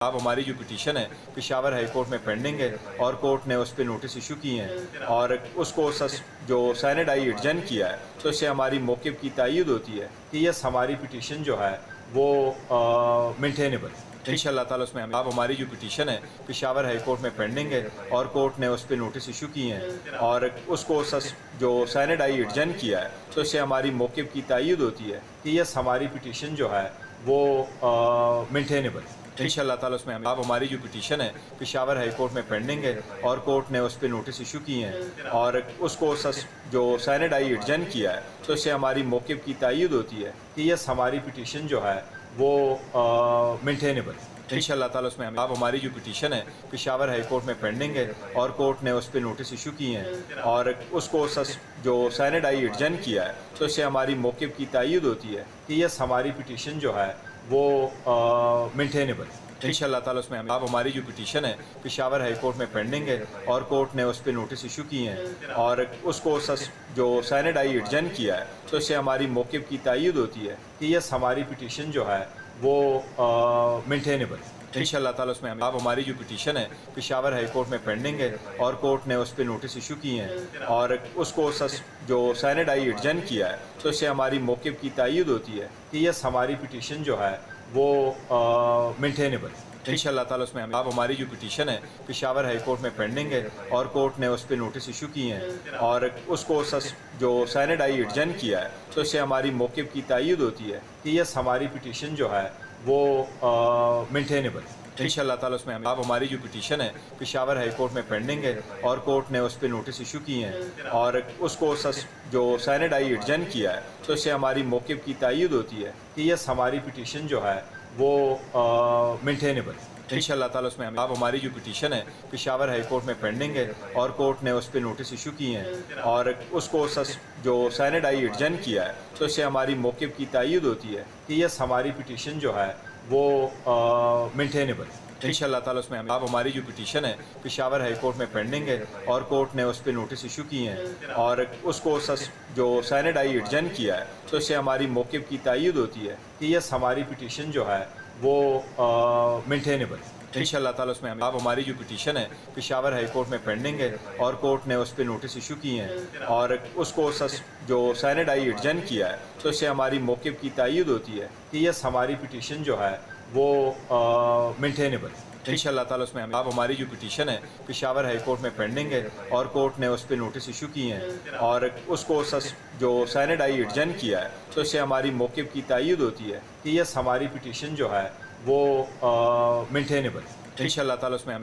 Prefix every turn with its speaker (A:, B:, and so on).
A: اب ہماری جو پٹیشن ہے پشاور ہائی کورٹ میں پینڈنگ ہے اور کورٹ نے اس پہ نوٹس ایشو کیے ہیں اور اس کو جو سینٹ آئی ایڈجن کیا ہے تو اس سے ہماری موقف کی تائید ہوتی ہے کہ یس ہماری پٹیشن جو ہے وہ مینٹینیبل ان شاء اللہ تعالیٰ اس میں اب ہماری جو پٹیشن ہے پشاور ہائی کورٹ میں پینڈنگ ہے اور کورٹ نے اس پہ نوٹس ایشو کیے ہیں اور اس کو جو سینٹ آئی ایڈجن کیا ہے تو اس سے ہماری موقف کی تائید ہوتی ہے کہ یس ہماری پٹیشن جو ہے وہ مینٹینیبل ان شاء اللہ تعالیٰ اس میں اب ہماری جو پٹیشن ہے پشاور ہائی کورٹ میں پینڈنگ ہے اور کورٹ نے اس پہ نوٹس ایشو کیے ہیں اور اس کو جو سینٹ آئی ایڈجن کیا ہے تو اس سے ہماری موقف کی تائید ہوتی ہے کہ یس ہماری پٹیشن جو ہے وہ مینٹینیبل ان شاء اللہ تعالیٰ اس میں اب ہماری جو پٹیشن ہے پشاور ہائی کورٹ میں پینڈنگ ہے اور کورٹ نے اس پہ نوٹس ایشو کیے ہیں اور اس کو جو سینٹ آئی ایڈجن کیا ہے تو اس سے ہماری موقف کی تائید ہوتی ہے کہ یس ہماری پٹیشن جو ہے وہ مینٹینیبل ان شاء اللہ تعالیٰ اس میں اب ہماری جو پٹیشن ہے پشاور ہائی کورٹ میں پینڈنگ ہے اور کورٹ نے اس پہ نوٹس ایشو کیے ہیں اور اس کو جو سینٹ آئی ایڈجن کیا ہے تو اس سے ہماری موقف کی تائید ہوتی ہے کہ یس ہماری پٹیشن جو ہے وہ مینٹینیبل ان شاء اللہ تعالیٰ اس میں اب ہماری جو پٹیشن ہے پشاور ہائی کورٹ میں پینڈنگ ہے اور کورٹ نے اس پہ نوٹس ایشو کیے ہیں اور اس کو جو سینٹ آئی ایڈجن کیا ہے تو اس سے ہماری موقف کی تائید ہوتی ہے کہ یس ہماری پٹیشن جو ہے وہ مینٹینیبل ان شاء اللہ تعالیٰ اس میں اب ہماری جو پٹیشن ہے پشاور ہائی کورٹ میں پینڈنگ ہے اور کورٹ نے اس پہ نوٹس ایشو کیے ہیں اور اس کو جو سینٹ آئی ایڈجن کیا ہے تو اس سے ہماری موقف کی تائید ہوتی ہے کہ یس ہماری پٹیشن جو ہے وہ مینٹینیبل ان شاء اللہ تعالیٰ اس میں اب ہماری جو پٹیشن ہے پشاور ہائی کورٹ میں پینڈنگ ہے اور کورٹ نے اس پہ نوٹس ایشو کیے ہیں اور اس کو جو سینٹ آئی ایڈجن کیا ہے تو اس سے ہماری موقف کی تائید ہوتی ہے کہ یس ہماری پٹیشن جو ہے وہ مینٹینیبل ان شاء اللہ تعالیٰ اس میں اب ہماری جو پٹیشن ہے پشاور ہائی کورٹ میں پینڈنگ ہے اور کورٹ نے اس پہ نوٹس ایشو کیے ہیں اور اس کو جو سینٹ آئی ایڈجن کیا ہے تو اس سے ہماری موقف کی تائید ہوتی ہے کہ یس ہماری پٹیشن جو ہے وہ مینٹینیبل ان شاء اللہ تعالیٰ اس میں اب ہماری جو پٹیشن ہے پشاور ہائی کورٹ میں پینڈنگ ہے اور کورٹ نے اس پہ نوٹس ایشو کیے ہیں اور اس کو جو سینٹ آئی ایڈجن کیا ہے تو اس سے ہماری موقف کی تائید ہوتی ہے کہ یس ہماری پٹیشن جو ہے وہ مینٹینیبل ان شاء اللہ تعالیٰ اس میں اب ہماری جو پٹیشن ہے پشاور ہائی کورٹ میں پینڈنگ ہے اور کورٹ نے اس پہ نوٹس ایشو کیے ہیں اور اس کو جو سینٹ آئی ایڈجن کیا ہے تو اس سے ہماری موقف کی تائید ہوتی ہے کہ یس ہماری پٹیشن جو ہے وہ مینٹینیبل ان شاء اللہ تعالیٰ اس میں اب ہماری جو پٹیشن ہے پشاور ہائی کورٹ میں پینڈنگ ہے اور کورٹ نے اس پہ نوٹس ایشو کیے ہیں اور اس کو جو سینٹ آئی ایڈجن کیا ہے تو اس سے ہماری موقف کی تائید ہوتی ہے کہ یس ہماری پٹیشن جو ہے وہ مینٹینیبل ان شاء اللہ تعالیٰ اس میں